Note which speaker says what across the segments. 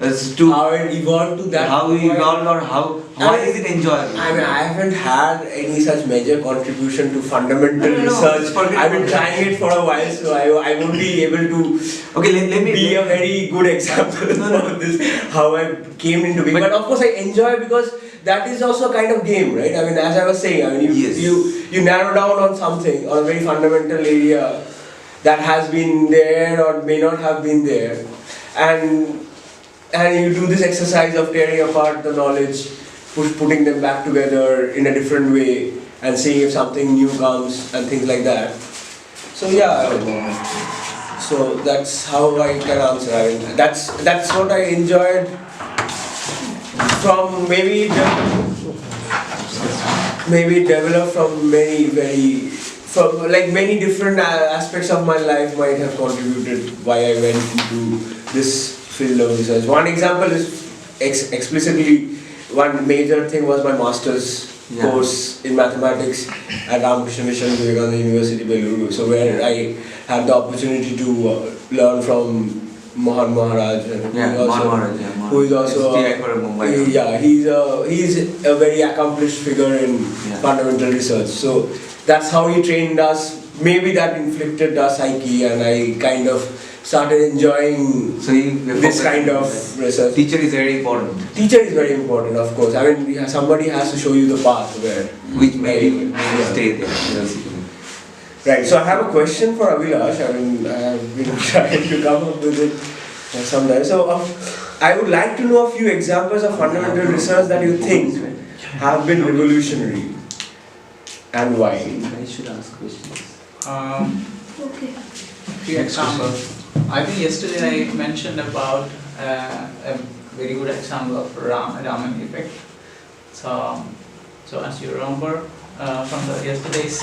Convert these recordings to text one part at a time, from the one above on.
Speaker 1: how it evolved to that.
Speaker 2: How we evolved, or why is it enjoyable?
Speaker 1: I mean, I haven't had any such major contribution to fundamental research. I've been trying it for a while, so I won't be able to
Speaker 2: let me
Speaker 1: be a very good example of this, how I came into being. But of course, I enjoy because that is also a kind of game, right? I mean, as I was saying, I mean, you narrow down on something, on a very fundamental area that has been there or may not have been there, and you do this exercise of tearing apart the knowledge, putting them back together in a different way, and seeing if something new comes and things like that. So yeah, so that's how I can answer. I mean, that's what I enjoyed from maybe developed from many different aspects of my life might have contributed why I went into this field of research. One example is explicitly one major thing was my master's course in mathematics at Ramakrishna Mission Vivekananda University, Bengaluru. So where I had the opportunity to learn from Mohan Maharaj, who is also he's a very accomplished figure in fundamental research. So that's how he trained us. Maybe that inflicted our psyche, and I kind of started enjoying this kind of research.
Speaker 2: Teacher is very important.
Speaker 1: Teacher is very important, of course. I mean, somebody has to show you the path
Speaker 2: which may stay there.
Speaker 1: Right, so I have a question for Abhilash. I mean, I have been trying to come up with it sometimes. So, I would like to know a few examples of fundamental research that you think have been revolutionary, and why.
Speaker 2: I should ask questions.
Speaker 3: Few examples. I think yesterday I mentioned about a very good example of Raman effect. So as you remember from the yesterday's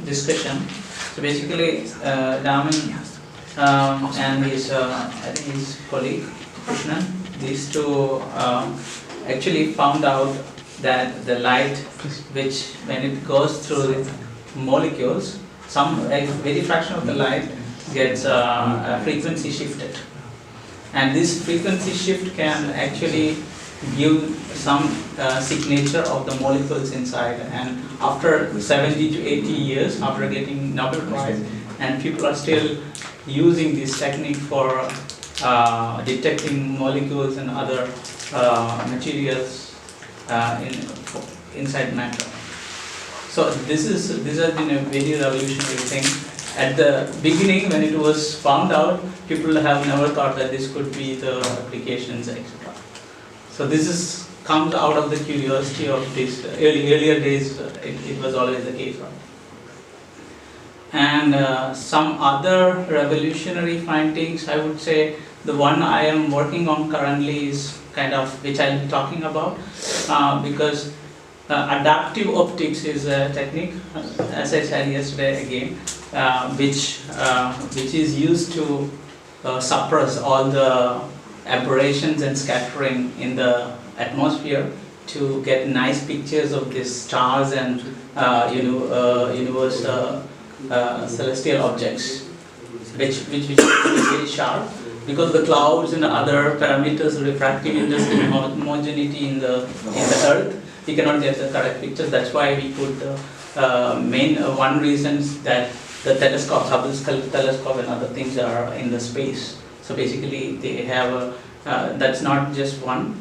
Speaker 3: discussion, so basically Raman and his I think his colleague Krishnan, these two actually found out that the light, which when it goes through the molecules, a very fraction of the light gets frequency shifted, and this frequency shift can actually give some signature of the molecules inside. And after 70 to 80 years after getting Nobel Prize, and people are still using this technique for detecting molecules and other materials inside matter. So this has been a very revolutionary thing. At the beginning, when it was found out, people have never thought that this could be the applications, etc. So this comes out of the curiosity of this earlier days. It was always the case, right? And some other revolutionary findings, I would say the one I am working on currently is kind of which I'll be talking about because adaptive optics is a technique, as I said yesterday again, which is used to suppress all the aberrations and scattering in the atmosphere to get nice pictures of these stars and universe celestial objects, which is very sharp. Because the clouds and other parameters, refractive index, homogeneity in the Earth, we cannot get the correct pictures. That's why we put the main one reason that the telescope, Hubble's telescope, and other things are in the space. So basically, they have that's not just one.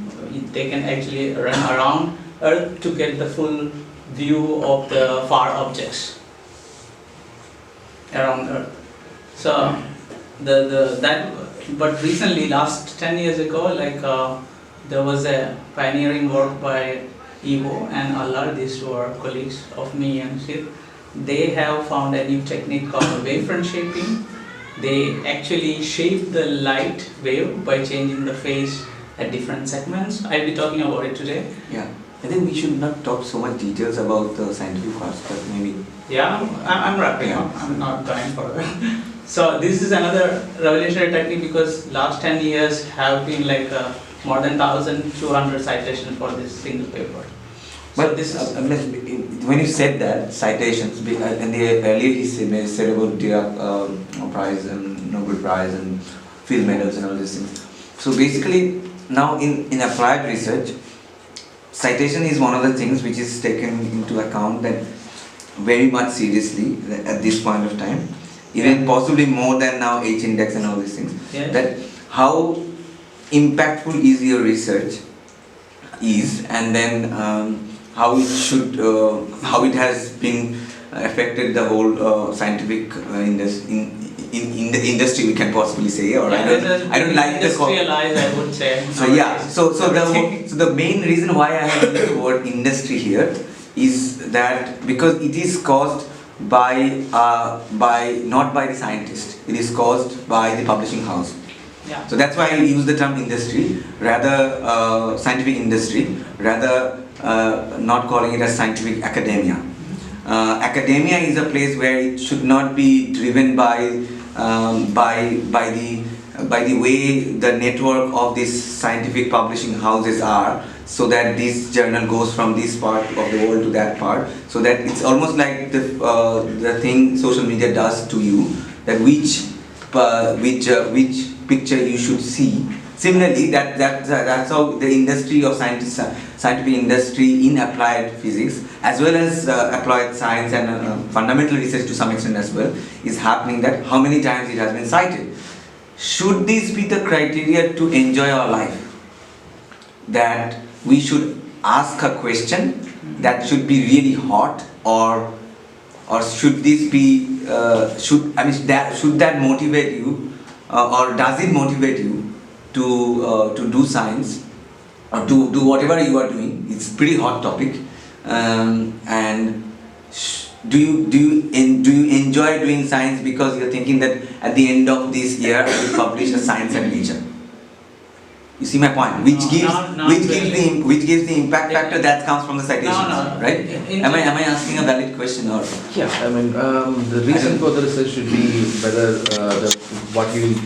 Speaker 3: They can actually run around Earth to get the full view of the far objects around Earth. So but recently, last 10 years ago, there was a pioneering work by Ivo and Allah. These were colleagues of me and Sid. They have found a new technique called wavefront shaping. They actually shape the light wave by changing the phase at different segments. I'll be talking about it today.
Speaker 2: Yeah, I think we should not talk so much details about the scientific parts, but maybe.
Speaker 3: Yeah, I'm wrapping up. I'm not going further. So this is another revolutionary technique because last 10 years have been more than 1,200 citations for this single paper.
Speaker 2: But
Speaker 3: so this is
Speaker 2: when you said that citations, and earlier he said about Dirac Prize and Nobel Prize and field medals and all these things. So basically, now in applied research, citation is one of the things which is taken into account that very much seriously at this point of time, even possibly more than now H index and all these things.
Speaker 3: Yes.
Speaker 2: That how impactful is your research is, and then how it should, how it has been affected the whole scientific in the industry, we can possibly say, or I don't like the
Speaker 3: industrialized, I would say.
Speaker 2: So yeah, so the main reason why I have used the word industry here is that because it is caused by not by the scientist, it is caused by the publishing house.
Speaker 3: Yeah.
Speaker 2: So that's why I use the term industry, rather scientific industry, rather not calling it as scientific academia. Academia is a place where it should not be driven by the way the network of these scientific publishing houses are, so that this journal goes from this part of the world to that part, so that it's almost like the thing social media does to you, that which picture you should see. Similarly, that's how the industry of scientific industry in applied physics, as well as applied science and fundamental research to some extent as well, is happening, that how many times it has been cited. Should this be the criteria to enjoy our life? That we should ask a question that should be really hot, or should this be should that motivate you, or does it motivate you to do science or to do whatever you are doing? It's a pretty hot topic, and do you enjoy doing science because you're thinking that at the end of this year I will publish a science and nature? You see my point? Which gives the impact factor that comes from the citations, right? Am I asking a valid question, or?
Speaker 4: Yeah, I mean, the reason for the research should be whether what you